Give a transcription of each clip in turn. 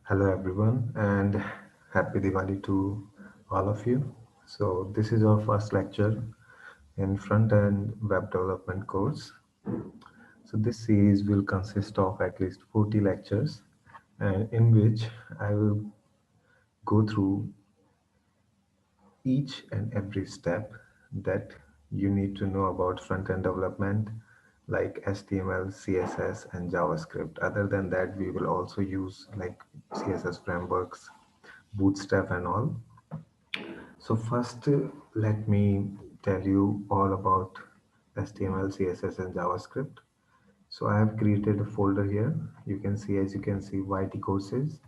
Hello everyone and happy Diwali to all of you. So this is our first lecture in front-end web development course. So this series will consist of at least 40 lectures and in which I will go through each and every step that you need to know about front-end development like HTML, CSS and JavaScript. Other than that, we will also use like CSS frameworks, Bootstrap and all. So first, let me tell you all about HTML, CSS, and JavaScript. So I have created a folder here. As you can see, YT courses.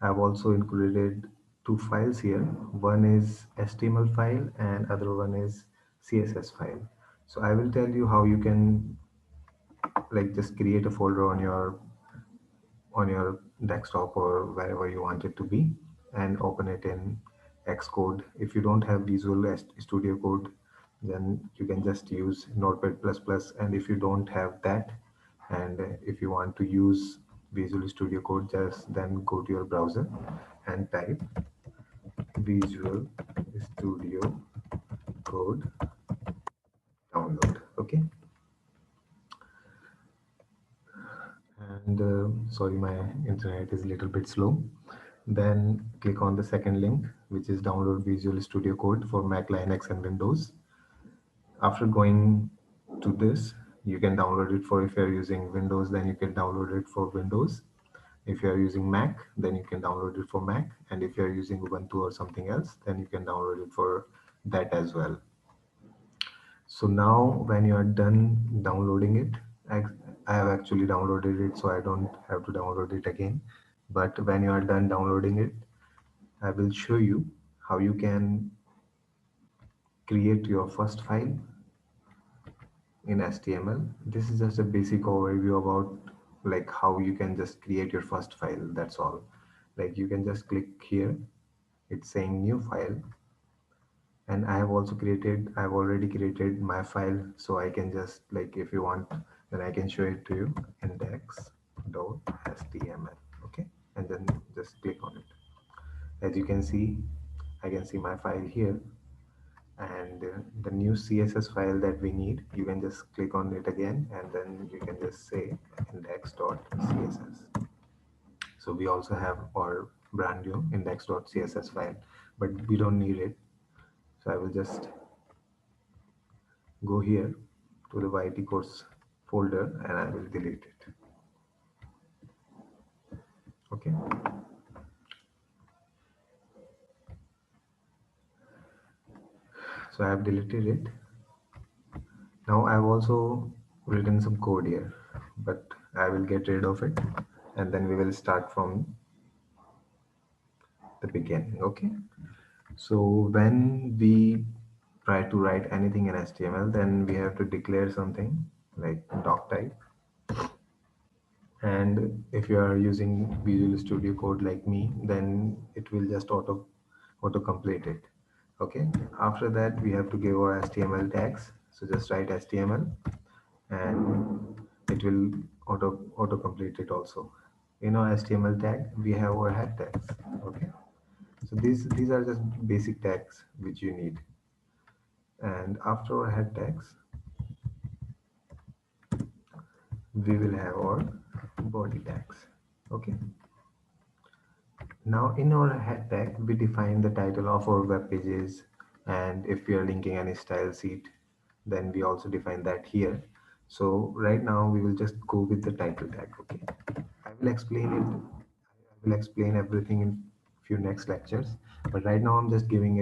I have also included two files here. One is HTML file and other one is CSS file. So I will tell you how you can like just create a folder on your desktop or wherever you want it to be and open it in Xcode. If you don't have Visual Studio Code, then you can just use Notepad++. And if you don't have that, and if you want to use Visual Studio Code, just then go to your browser and type Visual Studio Code download. Okay. And sorry, my internet is a little bit slow. Then click on the second link, which is download Visual Studio Code for Mac, Linux, and Windows. After going to this, you can download it for if you're using Windows, then you can download it for Windows. If you're using Mac, then you can download it for Mac. And if you're using Ubuntu or something else, then you can download it for that as well. So now when you are done downloading it, I have actually downloaded it, so I don't have to download it again. But when you are done downloading it, I will show you how you can create your first file in HTML. This is just a basic overview about like how you can just create your first file. That's all. Like you can just click here. It's saying new file, and I've already created my file, so I can just like if you want, then I can show it to you. Index.html. Okay, and then just click on it. As you can see, I can see my file here, and the new CSS file that we need, you can just click on it again, and then you can just say index.css. So we also have our brand new index.css file, but we don't need it. So I will just go here to the YT course folder and I will delete it. Okay. So I have deleted it. Now I've also written some code here, but I will get rid of it and then we will start from the beginning. Okay. So when we try to write anything in HTML, then we have to declare something like doc type. And if you are using Visual Studio Code like me, then it will just auto complete it. Okay. After that, we have to give our HTML tags. So just write HTML, and it will auto complete it also. In our HTML tag, we have our head tags. Okay. So these are just basic tags which you need. And after our head tags, we will have our body tags. Okay. Now in our head tag, we define the title of our web pages, and if we are linking any style sheet, then we also define that here. So right now we will just go with the title tag. Okay. I will explain it. I will explain everything in few next lectures, but right now I'm just give you an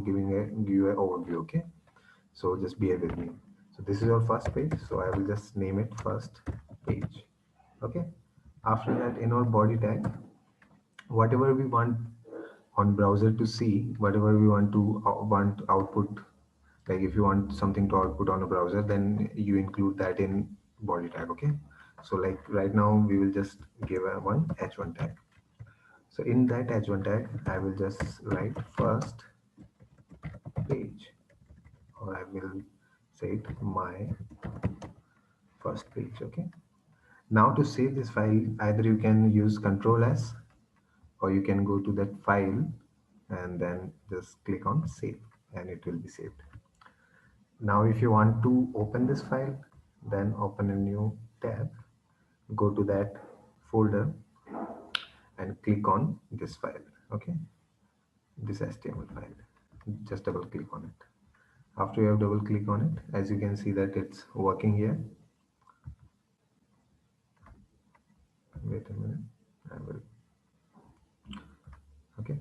overview. Okay. So just bear with me. So this is our first page. So I will just name it first page. Okay. After that, in our body tag, whatever we want on browser to see, whatever we want to want output, like if you want something to output on a browser, then you include that in body tag. Okay. So like right now we will just give a one h1 tag. So in that h1 tag, I will just write first page, or I will say it my first page. Okay. Now to save this file, either you can use Control S or you can go to that file and then just click on save and it will be saved. Now if you want to open this file, then open a new tab, go to that folder and click on this file. Okay, this HTML file, just double click on it. After you have double click on it, as you can see that it's working here. Wait a minute, I will. Okay,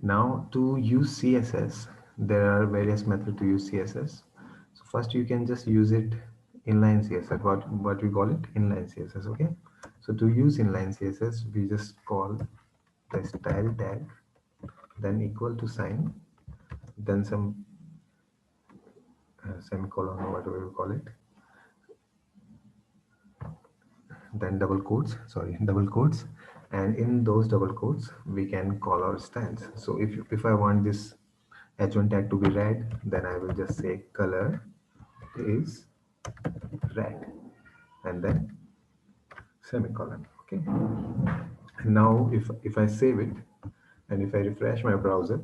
now to use CSS, there are various methods to use CSS. So first you can just use it inline CSS, what we call it, inline CSS. Okay, so to use inline CSS, we just call the style tag, then equal to sign, then some semicolon or whatever we call it, then double quotes, sorry, double quotes, and in those double quotes we can call our styles. So if I want this h1 tag to be red, then I will just say color is red and then semicolon. Okay, and now if I save it and if I refresh my browser,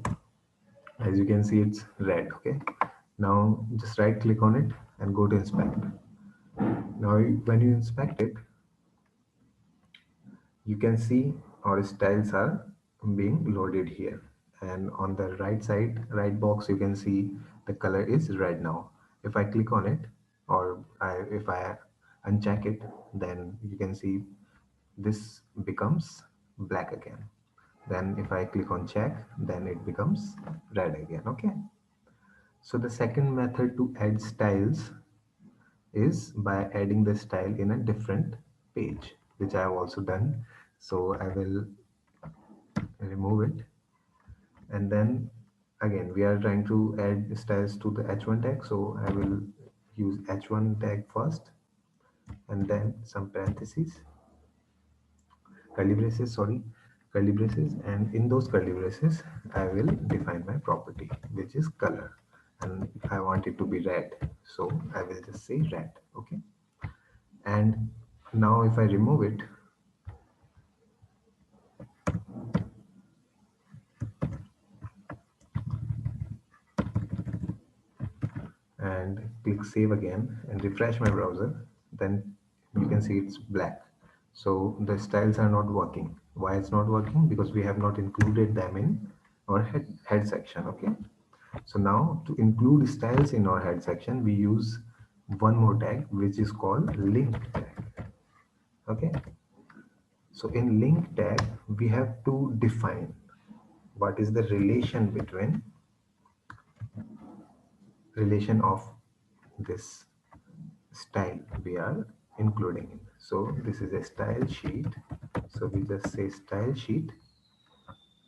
as you can see it's red. Okay, now just right click on it and go to inspect. Now when you inspect it, you can see our styles are being loaded here, and on the right side, right box, you can see the color is red now. If I click on it, or if I uncheck it, then you can see this becomes black again. Then if I click on check, then it becomes red again. Okay, so the second method to add styles is by adding the style in a different page, which I have also done. So I will remove it, and then again we are trying to add styles to the h1 tag, so I will use h1 tag first and then some parentheses, curly braces, sorry, curly braces, and in those curly braces I will define my property, which is color, and I want it to be red, so I will just say red. Okay, and now if I remove it and click save again and refresh my browser, then you can see it's black. So the styles are not working. Why it's not working? Because we have not included them in our head section. Okay, so now to include styles in our head section, we use one more tag which is called link tag. Okay, so in link tag we have to define what is the relation of this style we are including in. So this is a style sheet, so we just say style sheet.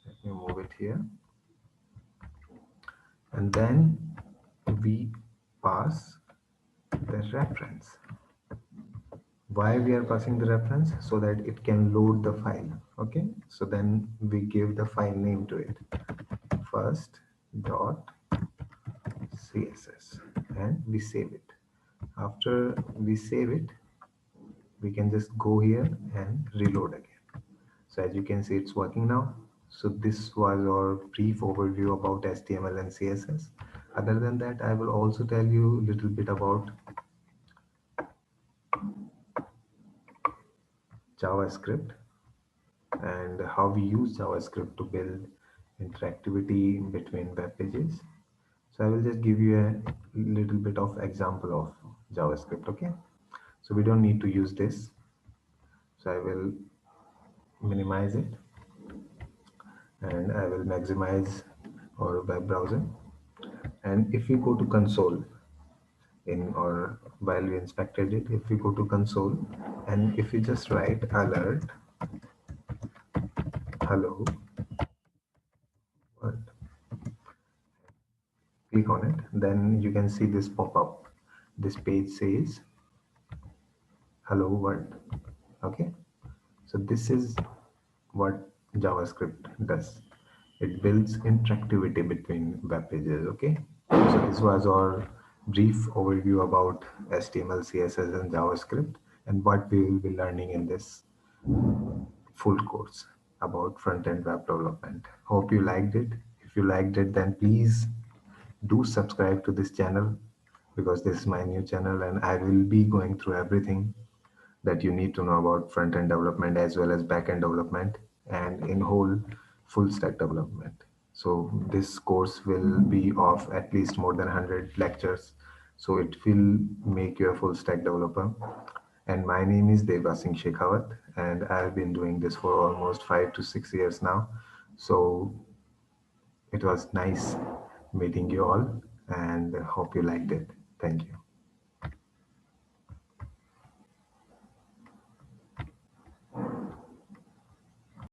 Let me move it here, and then we pass the reference. Why we are passing the reference? So that it can load the file. Okay, so then we give the file name to it, first dot css, and we save it. After we save it, we can just go here and reload again. So as you can see, it's working now. So this was our brief overview about HTML and CSS. Other than that, I will also tell you a little bit about JavaScript and how we use JavaScript to build interactivity between web pages. So I will just give you a little bit of example of JavaScript. Okay, so we don't need to use this. So I will minimize it and I will maximize our web browser. And if we go to console, in or while we inspected it, if we go to console and if we just write alert hello world, click on it, then you can see this pop up. This page says hello world. Okay, so this is what JavaScript does. It builds interactivity between web pages. Okay, so this was our brief overview about HTML, CSS, and JavaScript, and what we will be learning in this full course about front-end web development. Hope you liked it. If you liked it, then please do subscribe to this channel because this is my new channel and I will be going through everything that you need to know about front-end development as well as back-end development and in whole full stack development. So this course will be of at least more than 100 lectures. So it will make you a full stack developer. And my name is Deva Singh Shekhawat, and I've been doing this for almost 5 to 6 years now. So it was nice meeting you all, and hope you liked it. Thank you.